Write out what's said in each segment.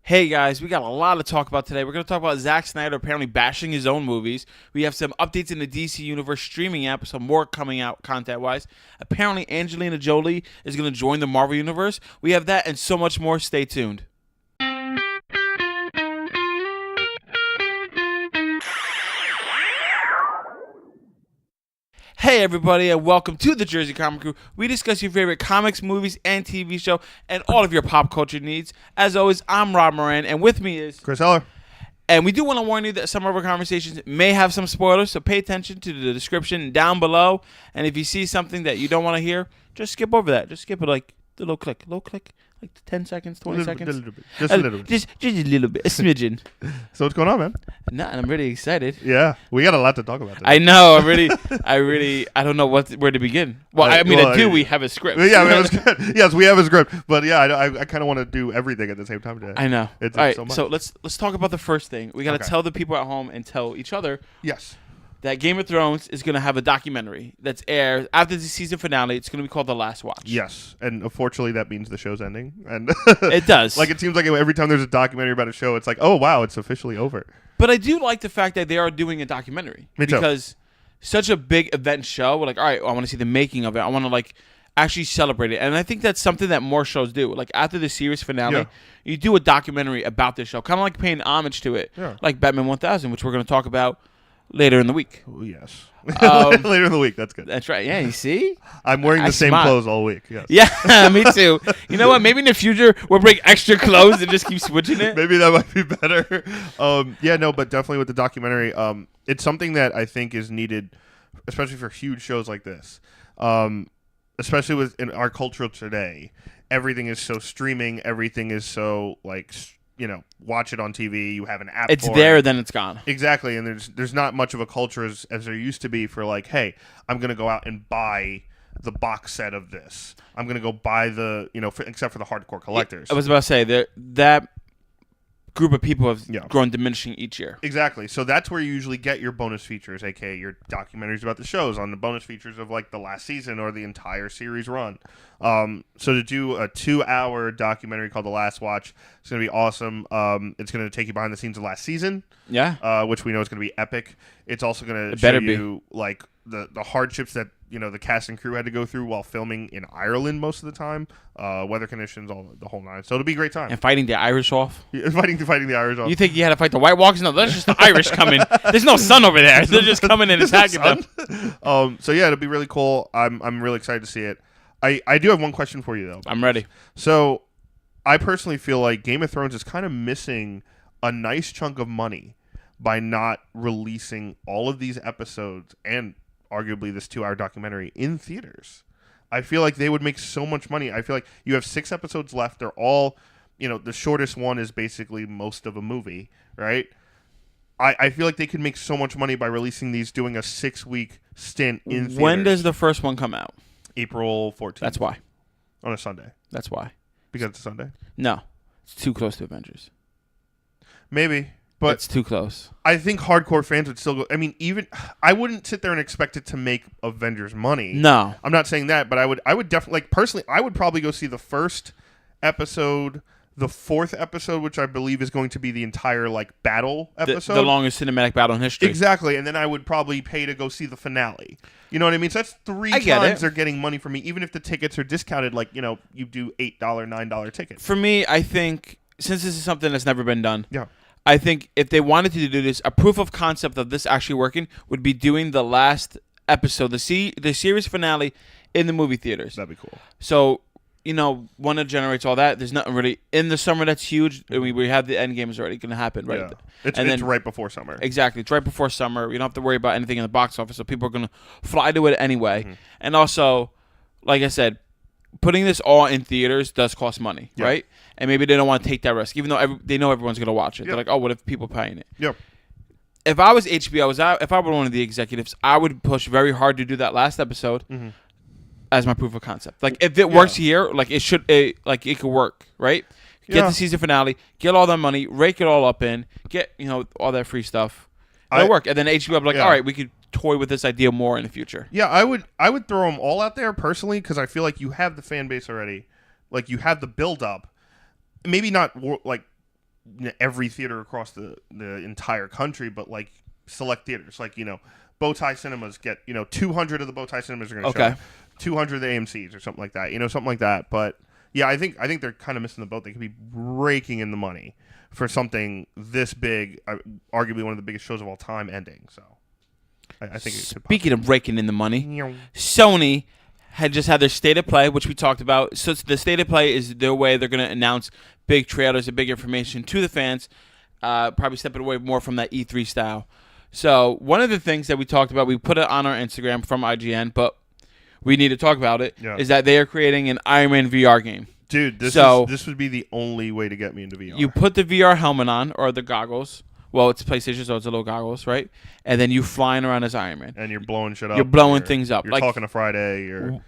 Hey guys, we got a lot to talk about today. We're going to talk about Zack Snyder apparently bashing his own movies. We have some updates in the DC Universe streaming app, some more coming out content-wise. Apparently Angelina Jolie is going to join the Marvel Universe. We have that and so much more. Stay tuned. Hey everybody, and welcome to the Jersey Comic Crew. We discuss your favorite comics, movies, and TV show, and all of your pop culture needs. As always, I'm Rob Moran, and with me is Chris Heller. And we do want to warn you that some of our conversations may have some spoilers, so pay attention to the description down below. And if you see something that you don't want to hear, just skip over that. Just skip it like a little click, like 10 seconds, 20 seconds. A little bit. Just a little bit. Just a little bit, a smidgen. So what's going on, man? No, and I'm really excited. Yeah, we got a lot to talk about today. I know. I don't know where to begin. Well, I do. We have a script. Yeah, we have a script. Yes, we have a script. But yeah, I kind of want to do everything at the same time today. I know. It's all right, so much. so let's talk about the first thing. We got to tell the people at home and tell each other. Yes. That Game of Thrones is going to have a documentary that's aired after the season finale. It's going to be called The Last Watch. Yes, and unfortunately that means the show's ending. And it does. Like it seems like every time there's a documentary about a show, it's like, oh wow, it's officially over. But I do like the fact that they are doing a documentary. Me too. Because such a big event show, we're like, all right, I want to see the making of it. I want to actually celebrate it. And I think that's something that more shows do. Like after the series finale, you do a documentary about this show, kind of like paying homage to it, like Batman 1000, which we're going to talk about later in the week. Oh, yes. Later in the week. That's good. That's right. Yeah, you see? I'm wearing the same clothes all week. Yes. Yeah, me too. You know what? Maybe in the future we'll bring extra clothes and just keep switching it. Maybe that might be better. But definitely with the documentary, it's something that I think is needed, especially for huge shows like this. Especially in our culture today. Everything is so streaming. Everything is so watch it on TV. You have an app. It's there, then it's gone. Exactly, and there's not much of a culture as there used to be for hey, I'm gonna go out and buy the box set of this. I'm gonna go buy except for the hardcore collectors. I was about to say that group of people have grown diminishing each year. Exactly. So that's where you usually get your bonus features, aka your documentaries about the shows, on the bonus features of the last season or the entire series run. So to do a 2-hour documentary called The Last Watch, it's going to be awesome. It's going to take you behind the scenes of last season. Yeah. Which we know is going to be epic. It's also going to show you the hardships that the cast and crew had to go through while filming in Ireland most of the time, weather conditions, the whole nine. So it'll be a great time. And fighting the Irish off. Fighting the Irish off. You think you had to fight the White Walkers? No, that's just the Irish coming. There's no sun over there. They're just coming and attacking them. So yeah, it'll be really cool. I'm really excited to see it. I do have one question for you though. I'm ready. So I personally feel like Game of Thrones is kind of missing a nice chunk of money by not releasing all of these episodes and arguably this 2-hour documentary in theaters. I feel like they would make so much money. I feel like you have 6 episodes left. They're all, the shortest one is basically most of a movie, right? I feel like they could make so much money by releasing these, doing a 6-week stint in theaters. When does the first one come out? April 14th. That's why. On a Sunday. That's why. Because it's a Sunday? No. It's too close to Avengers. Maybe. But it's too close. I think hardcore fans would still go. I mean, I wouldn't sit there and expect it to make Avengers money. No, I'm not saying that, but I would definitely personally. I would probably go see the first episode, the 4th episode, which I believe is going to be the entire battle episode, the longest cinematic battle in history. Exactly, and then I would probably pay to go see the finale. You know what I mean? So that's 3 times they're getting money from me, even if the tickets are discounted. You do $8, $9 tickets. For me, I think since this is something that's never been done. Yeah. I think if they wanted to do this, a proof of concept of this actually working would be doing the last episode, the series finale in the movie theaters. That'd be cool. So, one that generates all that. There's nothing really in the summer that's huge. I mean, we have the Endgame is already going to happen, right? Yeah. It's right before summer. Exactly. It's right before summer. We don't have to worry about anything in the box office, so people are going to fly to it anyway. Mm-hmm. And also, like I said, putting this all in theaters does cost money, right? And maybe they don't want to take that risk, even though they know everyone's going to watch it. They're like, oh, what if people paying it? Yep. If I was HBO, if I were one of the executives, I would push very hard to do that last episode as my proof of concept. If it works here, it could work, right? Get the season finale, get all that money, rake it all up in, get all that free stuff. It'll work, and then HBO will be like, all right, we could toy with this idea more in the future. Yeah, I would throw them all out there personally because I feel like you have the fan base already, you have the build up. Maybe not every theater across the entire country, but like select theaters. Like, Bowtie Cinemas get, 200 of the Bowtie Cinemas are going to show. 200 of the AMCs or something like that. Something like that. But yeah, I think they're kind of missing the boat. They could be raking in the money for something this big, arguably one of the biggest shows of all time, ending. So I think it could. Speaking of raking in the money, Sony had just had their state of play, which we talked about. So the state of play is their way they're going to announce big trailers and big information to the fans, probably stepping away more from that E3 style. So one of the things that we talked about, we put it on our Instagram from IGN, but we need to talk about it, is that they are creating an Iron Man VR game. Dude, this would be the only way to get me into VR. You put the VR helmet on, or the goggles. Well, it's PlayStation, so it's a little goggles, right? And then you flying around as Iron Man. And you're blowing shit up. You're blowing things up. You're talking to Friday. You're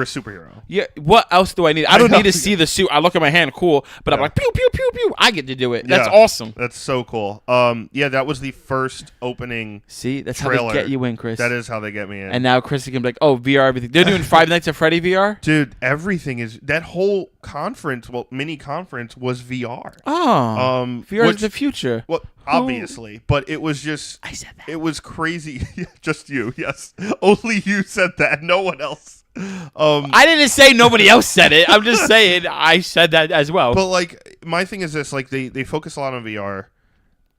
a superhero. Yeah. What else do I need? I don't need to see the suit. I look at my hand, cool, but I'm like, pew, pew, pew, pew. I get to do it. That's awesome. That's so cool. That was the first opening. See, that's trailer. how they get you in, Chris. That is how they get me in. And now Chris can be like, oh, VR everything. They're doing Five Nights at Freddy VR? Dude, everything is... That whole conference, mini conference was VR. Oh. VR is the future. Well, obviously. But it was just... I said that. It was crazy. Just you, yes. Only you said that. No one else. I didn't say nobody else said it. I'm just saying I said that as well. But like, my thing is this: like, they focus a lot on VR,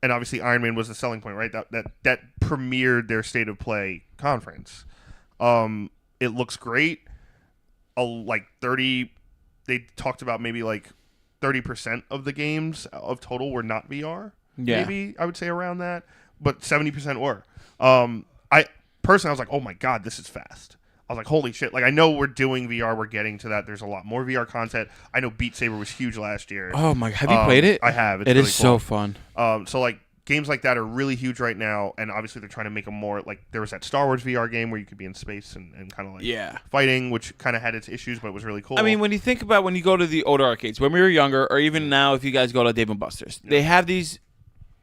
and obviously Iron Man was the selling point, right? That premiered their state of play conference. It looks great. Like 30, they talked about maybe like 30% of the games of total were not VR. Yeah, maybe I would say around that, but 70% were. I personally, I was like, oh my god, this is fast. I was like, holy shit. Like, I know we're doing VR. We're getting to that. There's a lot more VR content. I know Beat Saber was huge last year. Oh, my. Have you played it? I have. It's really cool. So fun. So, like, games like that are really huge right now. And obviously, they're trying to make them more, like, there was that Star Wars VR game where you could be in space and kind of, like, fighting, which kind of had its issues, but it was really cool. I mean, when you think about when you go to the older arcades, when we were younger, or even now if you guys go to Dave & Buster's, they have these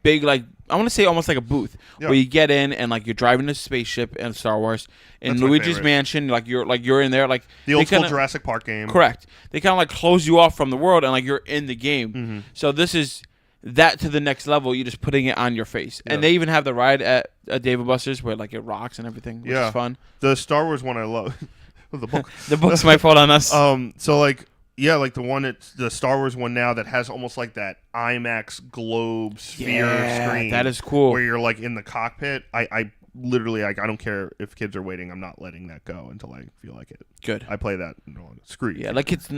big, like, I want to say almost like a booth where you get in and like you're driving a spaceship in Star Wars in Luigi's Mansion, like you're in there, like the old school Jurassic Park game. Correct. They kind of like close you off from the world and like you're in the game. Mm-hmm. So this is that to the next level. You're just putting it on your face, and they even have the ride at Dave & Buster's where like it rocks and everything, which is fun. The Star Wars one I love. The book. The book's my fault on us. So like. Yeah, like the Star Wars one now that has almost like that IMAX globe sphere screen. That is cool. Where you're like in the cockpit. I literally, like, I don't care if kids are waiting. I'm not letting that go until I feel like it. Good. I play that. No, screw you. Yeah, let kids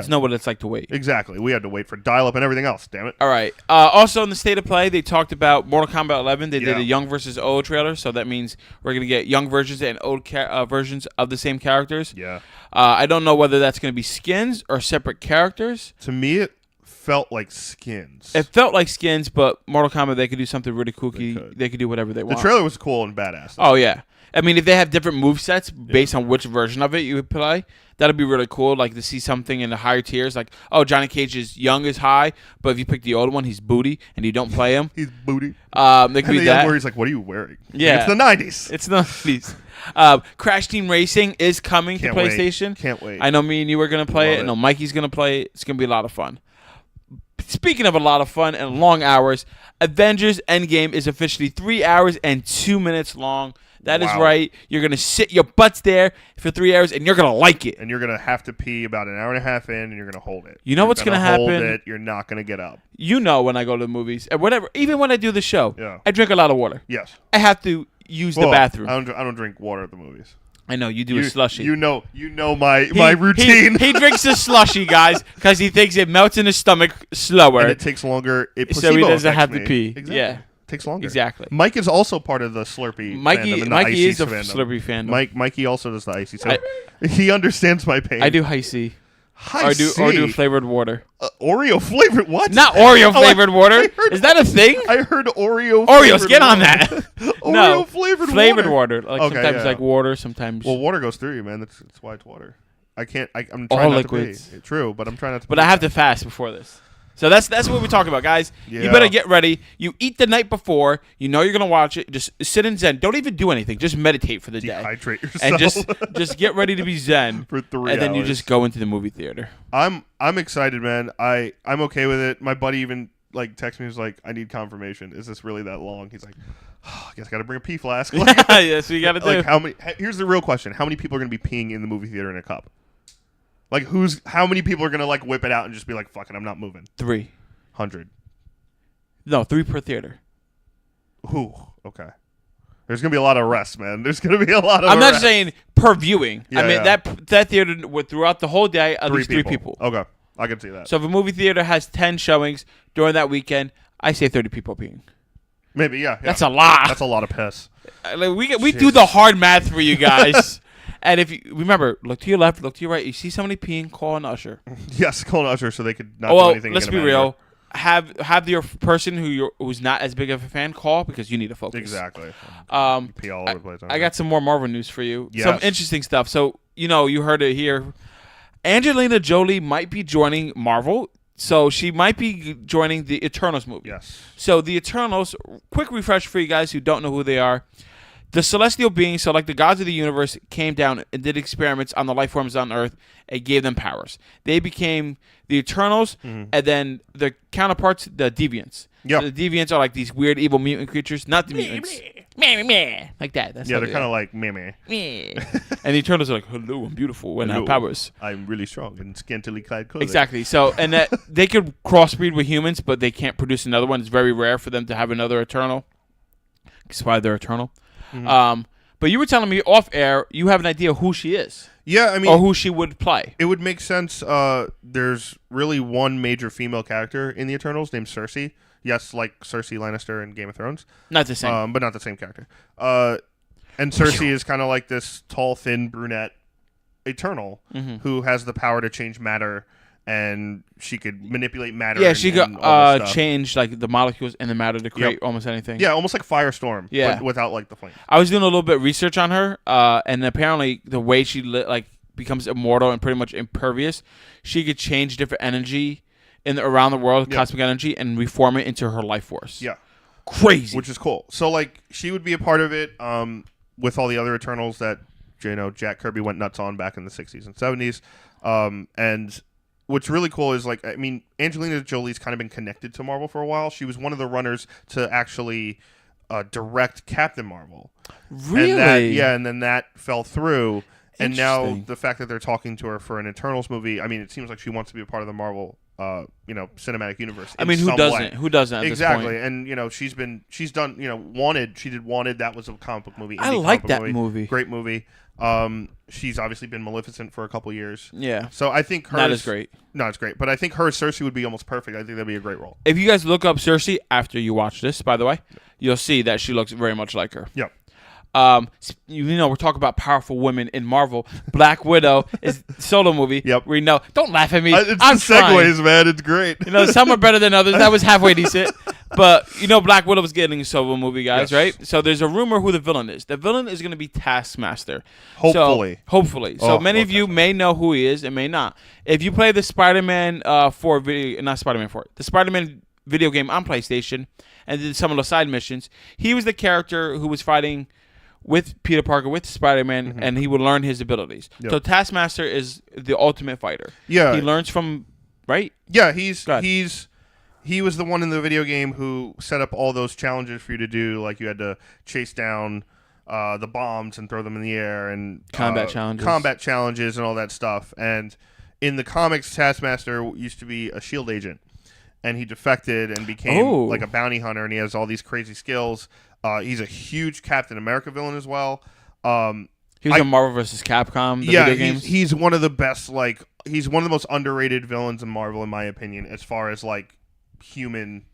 know what it's like to wait. Exactly. We had to wait for dial-up and everything else. Damn it. All right. Also, in the state of play, they talked about Mortal Kombat 11. They did a young versus old trailer, so that means we're going to get young versions and old versions of the same characters. Yeah. I don't know whether that's going to be skins or separate characters. To me, it felt like skins. It felt like skins, but Mortal Kombat, they could do something really kooky. They could do whatever they want. The trailer was cool and badass. Oh, yeah. I mean, if they have different movesets based on which version of it you would play, that'd be really cool. Like to see something in the higher tiers, like, oh, Johnny Cage is young is high, but if you pick the old one, he's booty, and you don't play him. He's booty. They could be that. Where he's like, what are you wearing? Yeah, like, it's the 90s. It's the 90s. Crash Team Racing is coming to PlayStation. Can't wait. I know me and you are gonna play it. I know Mikey's gonna play it. It's gonna be a lot of fun. Speaking of a lot of fun and long hours, Avengers Endgame is officially 3 hours and 2 minutes long. That is right. You're going to sit your butts there for 3 hours, and you're going to like it. And you're going to have to pee about an hour and a half in, and you're going to hold it. You know what's going to happen? Hold it. You're not going to get up. You know when I go to the movies, and whatever, even when I do the show, I drink a lot of water. Yes. I have to use the bathroom. I don't drink water at the movies. I know you do a slushy. You know my routine. He drinks a slushy, guys, because he thinks it melts in his stomach slower, and it takes longer. So he doesn't have to pee. Exactly. Yeah, takes longer. Exactly. Mike is also part of the Slurpee. Mikey is a fandom. Slurpee fan. Mikey also does the icy. So he understands my pain. I do high C. Or do flavored water. Oreo flavored what? Not Oreo flavored water. Is that a thing? I heard Oreo. Oreos, get on that. Oreo flavored water. Like sometimes like water, sometimes. Well, water goes through you, man. That's why it's water. I'm trying all not liquids. to pee. True, but I'm trying not to. But I have to fast before this. So that's what we talk about, guys. Yeah. You better get ready. You eat the night before. You know you're gonna watch it. Just sit in zen. Don't even do anything. Just meditate for the day. Dehydrate yourself. And just get ready to be zen for 3 hours. And then you just go into the movie theater. I'm excited, man. I'm okay with it. My buddy even like texted me. He was like, "I need confirmation. Is this really that long?" He's like, oh, "I guess I got to bring a pee flask." Yeah, so you got to do. Like, how many? Here's the real question: how many people are going to be peeing in the movie theater in a cup? Like, how many people are going to like whip it out and just be like, "Fuck it, I'm not moving." 300. 100. No, 3 per theater. Ooh, okay. There's gonna be a lot of arrests, man. There's gonna be a lot of. I'm not arrests. saying per viewing. Yeah, I mean yeah. that theater would throughout the whole day at least 3 people. Okay, I can see that. So if a movie theater has 10 showings during that weekend, I say 30 people peeing. Maybe, yeah. That's a lot. That's a lot of piss. Like, we do the hard math for you guys. And if you remember, look to your left, look to your right. You see somebody peeing, call an usher. Yes, call an usher so they could not do anything. Let's be real. Have your person who's not as big of a fan call because you need to focus. Exactly. Pee all over the place. I got some more Marvel news for you. Yes. Some interesting stuff. So you heard it here. Angelina Jolie might be joining Marvel. So she might be joining the Eternals movie. Yes. So the Eternals, quick refresh for you guys who don't know who they are. The celestial beings, so like the gods of the universe, came down and did experiments on the life forms on Earth and gave them powers. They became the Eternals, and then the counterparts, the Deviants. Yeah. So the Deviants are like these weird evil mutant creatures, not the mutants. Like that. That's Yeah, how they're they kind are. of like meh. And the Eternals are like, hello, I'm beautiful and I have powers. I'm really strong and scantily clad clothing. Exactly. So, and that they could crossbreed with humans, but they can't produce another one. It's very rare for them to have another Eternal. That's why they're Eternal. But you were telling me off air, you have an idea who she is. Yeah, I mean, or who she would play. It would make sense. There's really one major female character in the Eternals named Cersei. Yes, like Cersei Lannister in Game of Thrones. Not the same. But not the same character. And Cersei is kind of like this tall, thin brunette Eternal who has the power to change matter, and she could manipulate matter. Yeah, she could all this stuff. change like the molecules in the matter to create almost anything. Yeah, almost like Firestorm. Yeah. But without like the flame. I was doing a little bit of research on her, and apparently the way she becomes immortal and pretty much impervious, she could change different energy around the world, cosmic energy, and reform it into her life force. Yeah. Crazy. Which is cool. So like she would be a part of it with all the other Eternals that Jack Kirby went nuts on back in the 60s and 70s. And what's really cool is Angelina Jolie's kind of been connected to Marvel for a while. She was one of the runners to actually direct Captain Marvel. Really? And then that fell through. And now the fact that they're talking to her for an Eternals movie, it seems like she wants to be a part of the Marvel cinematic universe. Who doesn't? Who doesn't at exactly. this point? And she's done Wanted. She did Wanted. That was a comic book movie. I like that movie. Great movie. She's obviously been Maleficent for a couple years. Yeah. So I think hers not as great. No, it's great. But I think her Cersei would be almost perfect. I think that'd be a great role. If you guys look up Cersei after you watch this, by the way, you'll see that she looks very much like her. Yep. We're talking about powerful women in Marvel. Black Widow is solo movie. Yep. We know. Don't laugh at me. It's I'm the segues, man. It's great. Some are better than others. That was halfway decent. But Black Widow was getting a solo movie, guys, right? So there's a rumor who the villain is. The villain is going to be Taskmaster. Hopefully. So many of you may know who he is and may not. If you play the Spider-Man the Spider-Man video game on PlayStation and did some of the side missions, he was the character who was fighting with Peter Parker, with Spider-Man, and he would learn his abilities. Yep. So Taskmaster is the ultimate fighter. Yeah. He learns from, right? Yeah, he was the one in the video game who set up all those challenges for you to do, like you had to chase down the bombs and throw them in the air, and combat challenges and all that stuff. And in the comics, Taskmaster used to be a SHIELD agent, and he defected and became like a bounty hunter, and he has all these crazy skills. He's a huge Captain America villain as well. He was in Marvel vs. Capcom, video games. He's one of the best, he's one of the most underrated villains in Marvel, in my opinion, as far as, human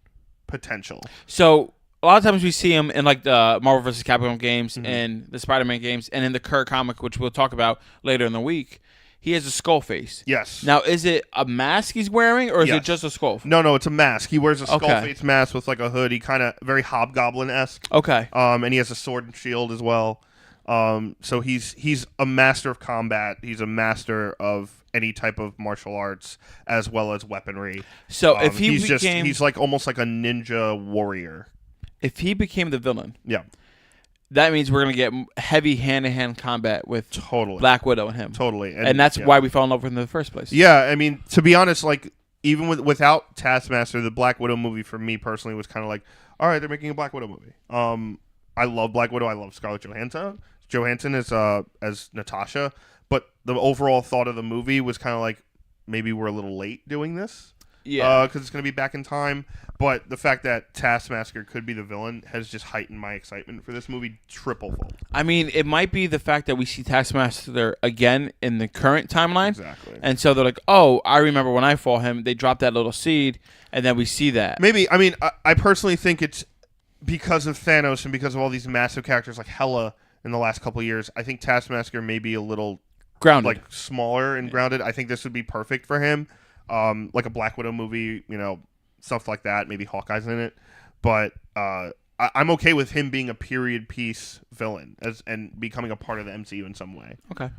potential. So, a lot of times we see him in, the Marvel vs. Capcom games and the Spider-Man games, and in the Kirk comic, which we'll talk about later in the week. He has a skull face. Yes. Now, is it a mask he's wearing, or is it just a skull? No, it's a mask. He wears a skull face mask with a hood. He kind of very Hobgoblin-esque. Okay. And he has a sword and shield as well. So he's a master of combat. He's a master of any type of martial arts as well as weaponry. So if he's almost like a ninja warrior. If he became the villain, yeah. That means we're going to get heavy hand-to-hand combat with Black Widow and him. Totally. And that's why we fell in love with him in the first place. Yeah, to be honest, even without Taskmaster, the Black Widow movie for me personally was kind of like, all right, they're making a Black Widow movie. I love Black Widow. I love Scarlett Johansson as Natasha, but the overall thought of the movie was kind of like, maybe we're a little late doing this. Yeah. Because it's going to be back in time. But the fact that Taskmaster could be the villain has just heightened my excitement for this movie triple-fold. I mean, it might be the fact that we see Taskmaster again in the current timeline. Exactly. And so they're like, oh, I remember when I fought him, they dropped that little seed, and then we see that. Maybe. I mean, I personally think it's because of Thanos and because of all these massive characters like Hela in the last couple of years. I think Taskmaster may be a little Grounded. like smaller and grounded. I think this would be perfect for him. Like a Black Widow movie, stuff like that. Maybe Hawkeye's in it, but I'm okay with him being a period piece villain and becoming a part of the MCU in some way. Okay.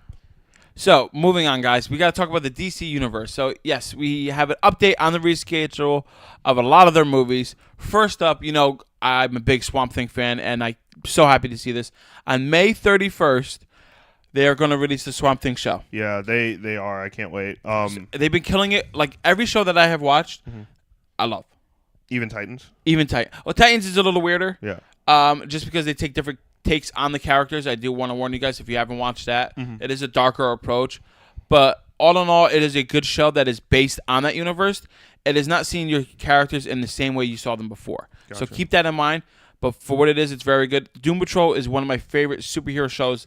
So, moving on, guys. We got to talk about the DC Universe. So, yes, we have an update on the reschedule of a lot of their movies. First up, I'm a big Swamp Thing fan, and I'm so happy to see this. On May 31st, they are going to release the Swamp Thing show. Yeah, they are. I can't wait. They've been killing it. Like, every show that I have watched, I love. Even Titans? Even Titans. Well, Titans is a little weirder. Yeah. Just because they take different takes on the characters. I do want to warn you guys if you haven't watched that. Mm-hmm. It is a darker approach. But all in all, it is a good show that is based on that universe. It is not seeing your characters in the same way you saw them before. Gotcha. So keep that in mind. But for what it is, it's very good. Doom Patrol is one of my favorite superhero shows,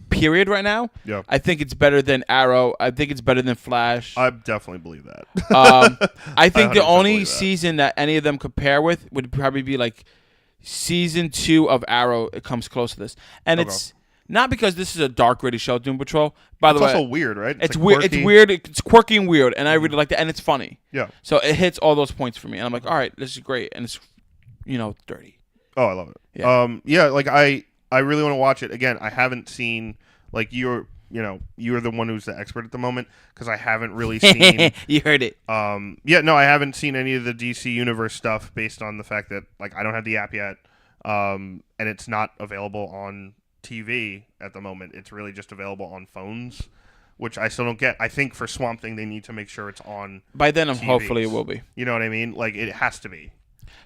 period, right now. Yeah. I think it's better than Arrow. I think it's better than Flash. I definitely believe that. I think the 100% only believe that. season that any of them compare with would probably be like season 2 of Arrow. It comes close to this. And it's not because this is a dark, gritty show, Doom Patrol. By the way, it's also weird, right? It's like weird. quirky. It's weird. It's quirky and weird, and I really like that. And it's funny. Yeah. So it hits all those points for me, and I'm like, all right, this is great, and it's dirty. Oh, I love it. Yeah. Like I really want to watch it again. I haven't seen like you're the one who's the expert at the moment because I haven't really seen. You heard it. I haven't seen any of the DC Universe stuff based on the fact that like I don't have the app yet, and it's not available on TV at the moment. It's really just available on phones, which I still don't get. I think for Swamp Thing they need to make sure it's on. By then, TVs. hopefully, it will be. You know what I mean? Like it has to be.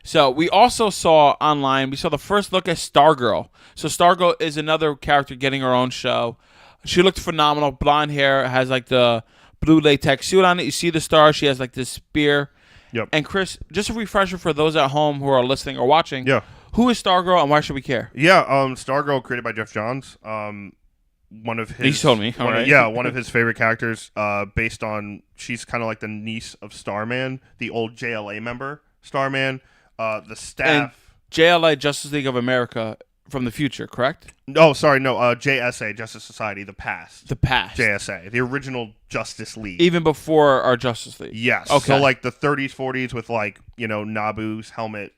So we also saw online, we saw the first look at Stargirl. So Stargirl is another character getting her own show. She looked phenomenal. Blonde hair, has like the blue latex suit on it. You see the star. She has like this spear. Yep. And Chris, just a refresher for those at home who are listening or watching. Yeah. Who is Stargirl and why should we care? Yeah. Stargirl created by Jeff Johns. One of his. You told me. All right. Yeah, one of his favorite characters. Based on she's kind of like the niece of Starman, the old JLA member Starman. The staff. And JLA, Justice League of America, from the future, correct? Oh, sorry, no. JSA, Justice Society, the past. The past. JSA, the original Justice League. Even before our Justice League. Yes. Okay. So like the 30s, 40s with like Nabu's helmet,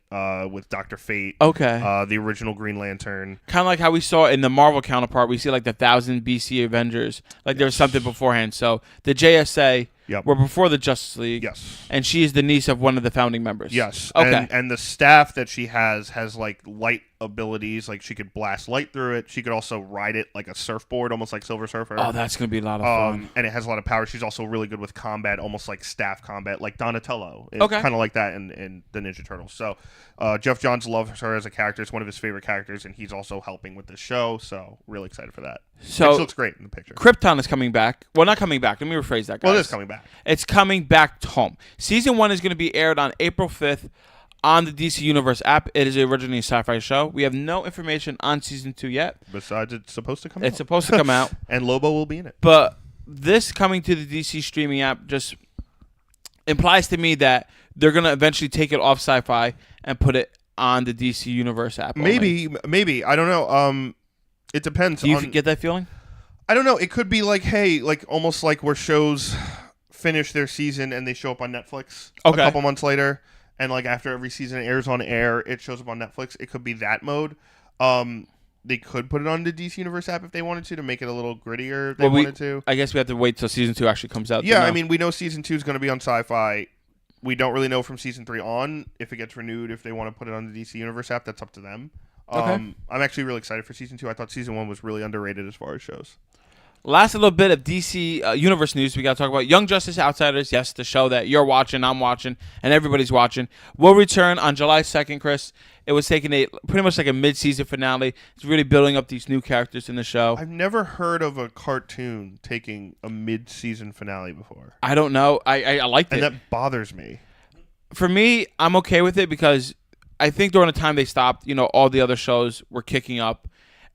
with Dr. Fate. Okay. The original Green Lantern. Kind of like how we saw in the Marvel counterpart, we see like the 1000 BC Avengers. Like there was something beforehand. So the JSA were before the Justice League. Yes. And she is the niece of one of the founding members. Yes. Okay. And the staff that she has like light abilities. Like she could blast light through it. She could also ride it like a surfboard, almost like Silver Surfer. Oh, that's going to be a lot of fun. And it has a lot of power. She's also really good with combat, almost like staff combat, like Donatello. Okay. Kind of like that in the Ninja Turtles. So Jeff Johns loves her as a character. It's one of his favorite characters, and he's also helping with the show. So really excited for that. So she looks great in the picture. Krypton is coming back. Well, not coming back. Let me rephrase that, guys. Well, it is coming back. It's coming back home. Season 1 is going to be aired on April 5th on the DC Universe app. It is originally a sci-fi show. We have no information on Season 2 yet. Besides, it's supposed to come out. It's supposed to come out. And Lobo will be in it. But this coming to the DC streaming app just implies to me that they're going to eventually take it off sci-fi and put it on the DC Universe app. Maybe. I don't know. It depends. Do you get that feeling? I don't know. It could be like, hey, like almost like where shows finish their season and they show up on Netflix a couple months later. And like after every season airs on air, it shows up on Netflix. It could be that mode. They could put it on the DC Universe app if they wanted to make it a little grittier if they wanted to. I guess we have to wait till Season 2 actually comes out. Yeah, I mean, we know Season 2 is going to be on Sci-Fi. We don't really know from Season 3 on if it gets renewed, if they want to put it on the DC Universe app. That's up to them. I'm actually really excited for Season 2. I thought Season 1 was really underrated as far as shows. Last little bit of DC Universe news we got to talk about. Young Justice Outsiders, yes, the show that you're watching, I'm watching, and everybody's watching, will return on July 2nd, Chris. It was taking pretty much like a mid-season finale. It's really building up these new characters in the show. I've never heard of a cartoon taking a mid-season finale before. I don't know. I liked it. And that bothers me. For me, I'm okay with it because I think during the time they stopped, all the other shows were kicking up.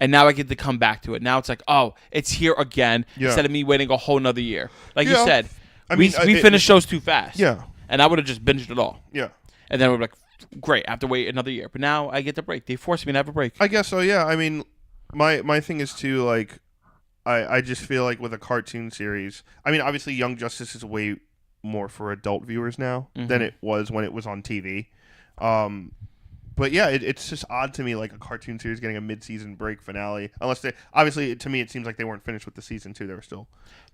And now I get to come back to it. Now it's like, oh, it's here again instead of me waiting a whole nother year. Like you said, we finished shows too fast. Yeah. And I would have just binged it all. Yeah. And then we'd be like, great, I have to wait another year. But now I get the break. They forced me to have a break. I guess so, yeah. I mean, my thing is too, like, I just feel like with a cartoon series, I mean, obviously Young Justice is way more for adult viewers now than it was when it was on TV. But yeah, it's just odd to me, like a cartoon series getting a mid-season break finale. Unless they, obviously, to me, it seems like they weren't finished with the season 2. They were still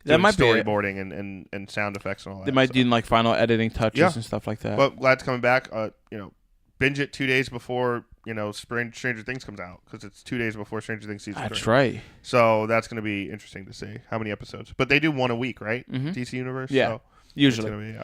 doing storyboarding and sound effects and all that. They might do like final editing touches and stuff like that. But glad it's coming back. Binge it 2 days before Stranger Things comes out, because it's 2 days before Stranger Things season 3. That's right. So that's going to be interesting to see how many episodes. But they do one a week, right? DC Universe. Yeah, so usually.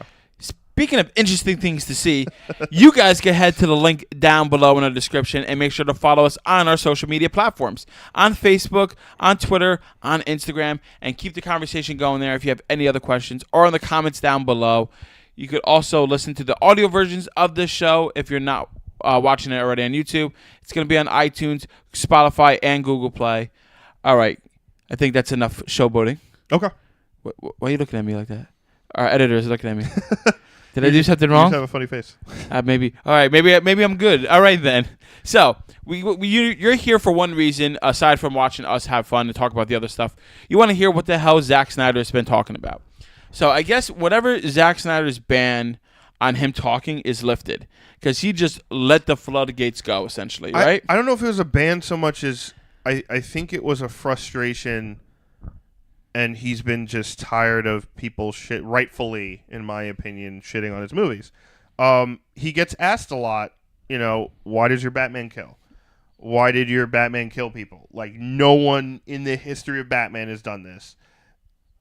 Speaking of interesting things to see, you guys can head to the link down below in the description and make sure to follow us on our social media platforms, on Facebook, on Twitter, on Instagram, and keep the conversation going there if you have any other questions, or in the comments down below. You could also listen to the audio versions of this show if you're not watching it already on YouTube. It's going to be on iTunes, Spotify, and Google Play. All right. I think that's enough showboating. Okay. Why are you looking at me like that? Our editor is looking at me. Did I do something wrong? You just have a funny face. Maybe. All right. Maybe I'm good. All right then. So you're here for one reason, aside from watching us have fun and talk about the other stuff. You want to hear what the hell Zack Snyder has been talking about. So I guess whatever Zack Snyder's ban on him talking is lifted, because he just let the floodgates go, essentially, right? I don't know if it was a ban so much as I think it was a frustration. And he's been just tired of people rightfully, in my opinion, shitting on his movies. He gets asked a lot, why does your Batman kill? Why did your Batman kill people? Like, no one in the history of Batman has done this.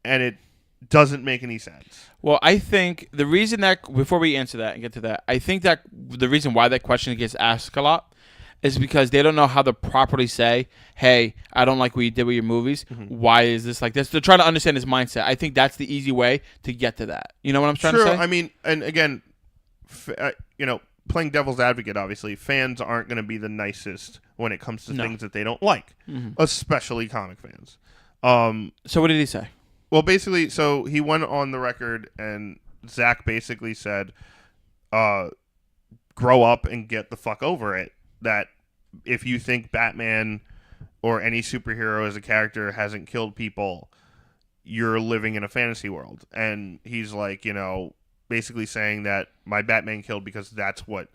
And it doesn't make any sense. Well, I think the reason that, before we answer that and get to that, I think that the reason why that question gets asked a lot is because they don't know how to properly say, hey, I don't like what you did with your movies. Why is this like this? They're trying to understand his mindset. I think that's the easy way to get to that. You know what I'm trying to say? I mean, and again, playing devil's advocate, obviously, fans aren't going to be the nicest when it comes to things that they don't like, especially comic fans. So what did he say? Well, basically, so he went on the record, and Zack basically said, grow up and get the fuck over it. That if you think Batman or any superhero as a character hasn't killed people, you're living in a fantasy world. And he's like, basically saying that my Batman killed because that's what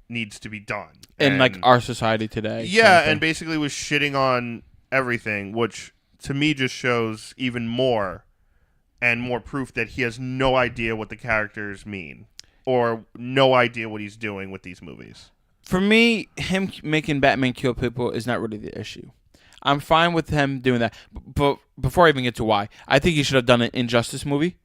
needs to be done. In like our society today. Yeah, and basically was shitting on everything, which to me just shows even more and more proof that he has no idea what the characters mean or no idea what he's doing with these movies. For me, him making Batman kill people is not really the issue. I'm fine with him doing that. But before I even get to why, I think he should have done an Injustice movie,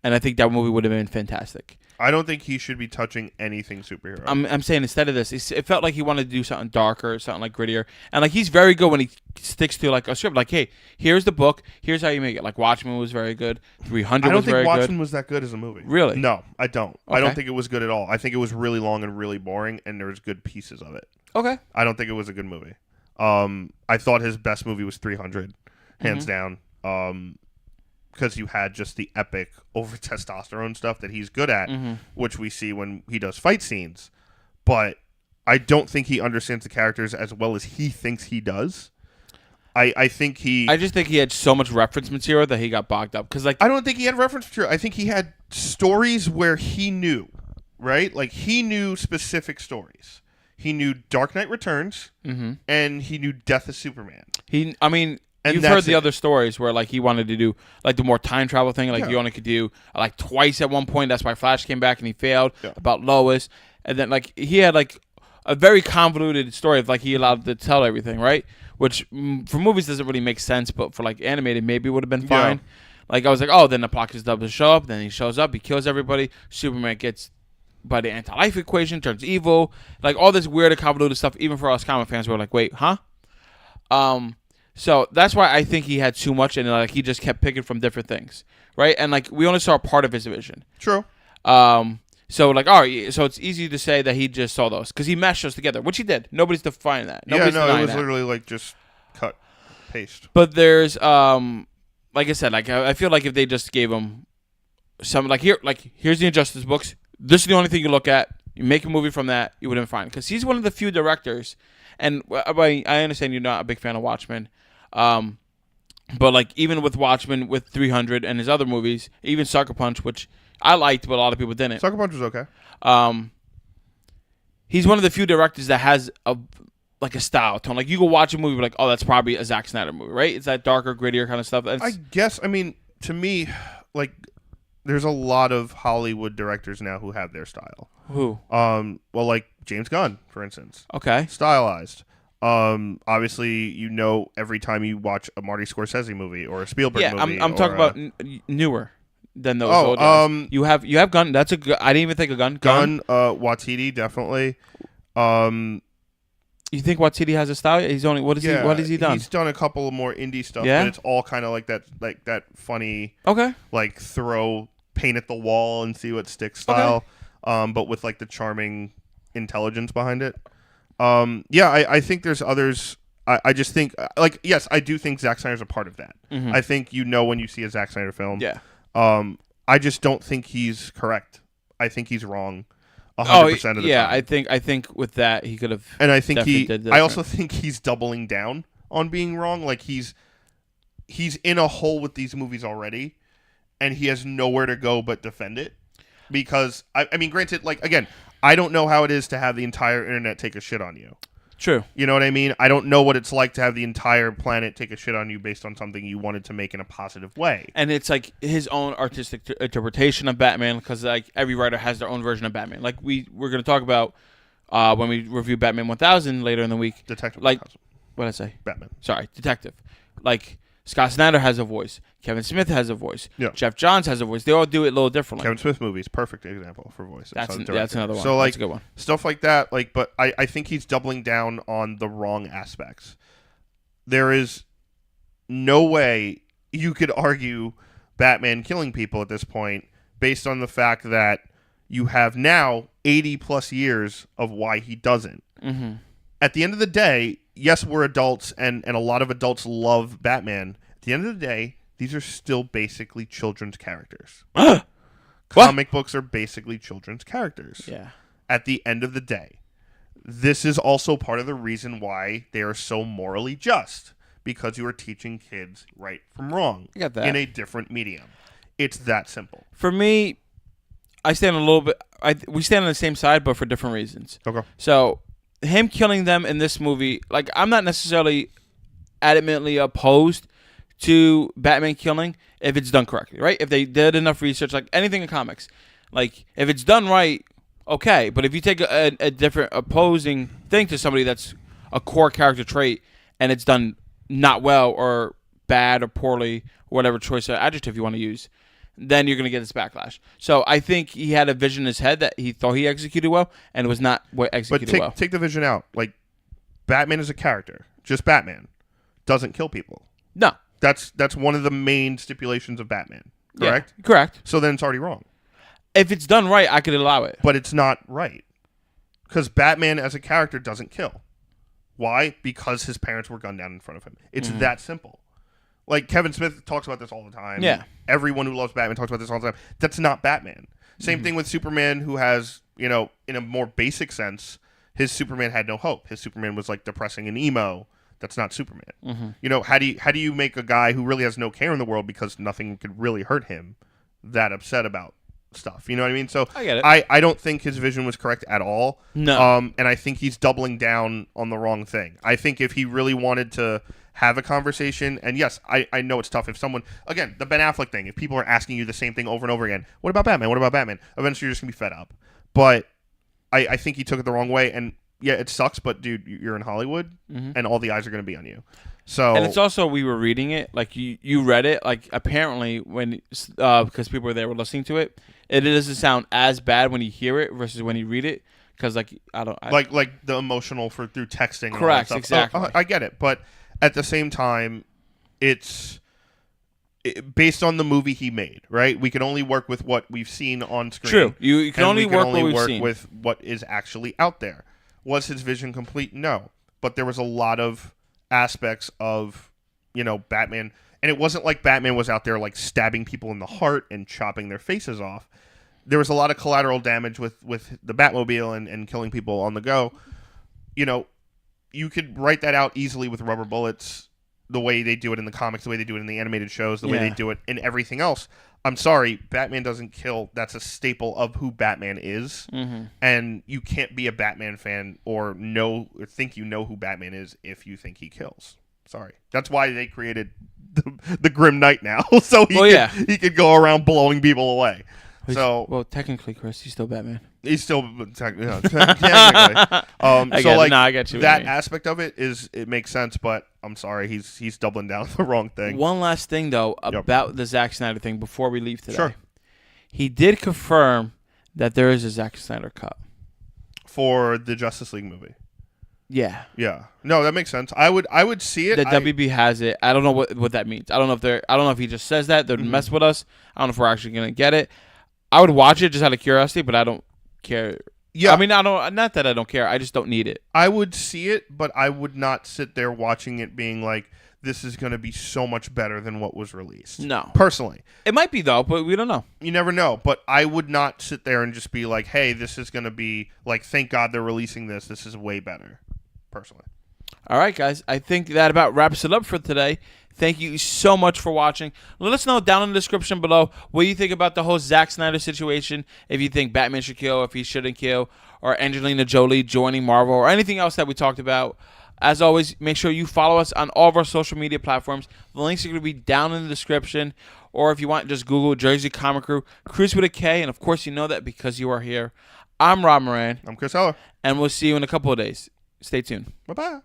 and I think that movie would have been fantastic. I don't think he should be touching anything superhero. I'm saying instead of this, it felt like he wanted to do something darker, something like grittier. And like he's very good when he sticks to like a script. Like, hey, here's the book. Here's how you make it. Like Watchmen was very good. 300 was very good. I don't think Watchmen was that good as a movie. Really? No, I don't. Okay. I don't think it was good at all. I think it was really long and really boring, and there was good pieces of it. Okay. I don't think it was a good movie. I thought his best movie was 300, hands down. Because you had just the epic over testosterone stuff that he's good at, which we see when he does fight scenes. But I don't think he understands the characters as well as he thinks he does. I just think he had so much reference material that he got bogged up. Because I don't think he had reference material. I think he had stories where he knew, right? Like he knew specific stories. He knew Dark Knight Returns, and he knew Death of Superman. And you've heard the other stories where like he wanted to do like the more time travel thing, like you only could do like twice at one point. That's why Flash came back and he failed about Lois. And then like he had like a very convoluted story of like he allowed to tell everything, right? Which for movies doesn't really make sense, but for like animated maybe would have been fine. Yeah. Like I was like, oh, then Apocalypse doesn't show up, then he shows up, he kills everybody. Superman gets by the anti-life equation, turns evil, like all this weird and convoluted stuff. Even for us comic fans, we're like, wait, huh? So that's why I think he had too much, and like he just kept picking from different things, right? And like we only saw part of his vision. True. So like, all right, so it's easy to say that he just saw those because he mashed those together, which he did. Nobody's defining that. Nobody's it denying was that. literally like just cut, paste. But there's like I said, like I feel like if they just gave him some here's the Injustice books. This is the only thing you look at. You make a movie from that, you would have been fine. Because he's one of the few directors, and I understand you're not a big fan of Watchmen, but like even with Watchmen, with 300 and his other movies, even Sucker Punch, which I liked, but a lot of people didn't. Sucker Punch was okay. He's one of the few directors that has a style tone. Like you go watch a movie, like, oh, that's probably a Zack Snyder movie, right? It's that darker, grittier kind of stuff. I guess. I mean, to me, like, there's a lot of Hollywood directors now who have their style. Who? Well, like James Gunn, for instance. Okay. Stylized. Obviously, every time you watch a Marty Scorsese movie or a Spielberg movie. Yeah, I'm talking about newer than those old guys. You have Gunn. That's a good. I didn't even think of Gunn. Watiti, definitely. You think Watiti has a style? He's only what has he done? He's done a couple of more indie stuff, Yeah? but it's all kind of like that funny, Okay. like throw paint at the wall and see what sticks style. Okay. But with like the charming intelligence behind it. I think there's others. I just think yes, I do think Zack Snyder's a part of that. Mm-hmm. I think when you see a Zack Snyder film. Yeah. I just don't think he's correct. I think he's wrong. 100% of the time. I think with that he could have. And I think I also think he's doubling down on being wrong. Like he's in a hole with these movies already, and he has nowhere to go but defend it. Because I mean, granted, like again, I don't know how it is to have the entire internet take a shit on you. True. You know what I mean? I don't know what it's like to have the entire planet take a shit on you based on something you wanted to make in a positive way. And it's like his own artistic interpretation of Batman, because like every writer has their own version of Batman. Like we're going to talk about when we review Batman 1000 later in the week. Detective. Like, what did I say? Batman. Sorry, Detective. Like Scott Snyder has a voice. Kevin Smith has a voice. Yeah. Jeff Johns has a voice. They all do it a little differently. Kevin Smith movies, perfect example for voice. That's another one. So like that's a good one. Stuff like that. Like, but I think he's doubling down on the wrong aspects. There is no way you could argue Batman killing people at this point based on the fact that you have now 80 plus years of why he doesn't. Mm-hmm. At the end of the day, yes, we're adults, and a lot of adults love Batman. At the end of the day, these are still basically children's characters. Comic books are basically children's characters. Yeah. At the end of the day. This is also part of the reason why they are so morally just. Because you are teaching kids right from wrong. I got that. In a different medium. It's that simple. For me, I stand a little bit... we stand on the same side, but for different reasons. Okay. So, him killing them in this movie... Like, I'm not necessarily adamantly opposed to Batman killing if it's done correctly, right? If they did enough research, like anything in comics. Like, if it's done right, okay. But if you take a different opposing thing to somebody that's a core character trait and it's done not well or bad or poorly, whatever choice or adjective you want to use, then you're going to get this backlash. So I think he had a vision in his head that he thought he executed well and it was not what executed well. But take the vision out. Like, Batman is a character. Just Batman. Doesn't kill people. No. That's one of the main stipulations of Batman, correct? Yeah, correct. So then it's already wrong. If it's done right, I could allow it. But it's not right. Because Batman as a character doesn't kill. Why? Because his parents were gunned down in front of him. It's that simple. Like, Kevin Smith talks about this all the time. Yeah. Everyone who loves Batman talks about this all the time. That's not Batman. Same thing with Superman, who has, in a more basic sense, his Superman had no hope. His Superman was, like, depressing and emo. That's not Superman. How do you make a guy who really has no care in the world because nothing could really hurt him that upset about stuff? You know what I mean? So I get it. I don't think his vision was correct at all. No. And I think he's doubling down on the wrong thing. I think if he really wanted to have a conversation, and yes, I know it's tough if someone, again, the Ben Affleck thing, if people are asking you the same thing over and over again, what about Batman? What about Batman? Eventually you're just going to be fed up. But I think he took it the wrong way, and yeah, it sucks, but dude, you're in Hollywood, Mm-hmm. and all the eyes are going to be on you. So, And it's also, we were reading it, like you read it, like apparently when because people were there were listening to it, it doesn't sound as bad when you hear it versus when you read it, because like like the emotional through texting. And correct, all that stuff. exactly. I get it, but at the same time, it's based on the movie he made, right? We can only work with what we've seen on screen. True, you can only work what we've work seen. with what is actually out there. Was his vision complete? No, but there was a lot of aspects of, Batman, and it wasn't like Batman was out there like stabbing people in the heart and chopping their faces off. There was a lot of collateral damage with the Batmobile and killing people on the go. You could write that out easily with rubber bullets, the way they do it in the comics, the way they do it in the animated shows, the way they do it in everything else. I'm sorry, Batman doesn't kill. That's a staple of who Batman is. Mm-hmm. And you can't be a Batman fan or think you know who Batman is if you think he kills. Sorry. That's why they created the Grim Knight now. So he could go around blowing people away. Well, technically, Chris, he's still Batman. He's still technically. I get you. That aspect of it makes sense, but I'm sorry, he's doubling down the wrong thing. One last thing though about the Zack Snyder thing before we leave today. Sure. He did confirm that there is a Zack Snyder cut for the Justice League movie. Yeah. Yeah. No, that makes sense. I would see it. The WB has it. I don't know what that means. I don't know if he just says that they're mess with us. I don't know if we're actually gonna get it. I would watch it just out of curiosity, but I don't care. Yeah. I mean, not that I don't care. I just don't need it. I would see it, but I would not sit there watching it being like, this is going to be so much better than what was released. No. Personally. It might be, though, but we don't know. You never know. But I would not sit there and just be like, hey, this is going to be like, thank God they're releasing this. This is way better. Personally. All right, guys. I think that about wraps it up for today. Thank you so much for watching. Let us know down in the description below what you think about the whole Zack Snyder situation. If you think Batman should kill, if he shouldn't kill, or Angelina Jolie joining Marvel, or anything else that we talked about. As always, make sure you follow us on all of our social media platforms. The links are going to be down in the description. Or if you want, just Google Jersey Comic Crew, Cruz with a K. And, of course, you know that because you are here. I'm Rob Moran. I'm Chris Heller. And we'll see you in a couple of days. Stay tuned. Bye-bye.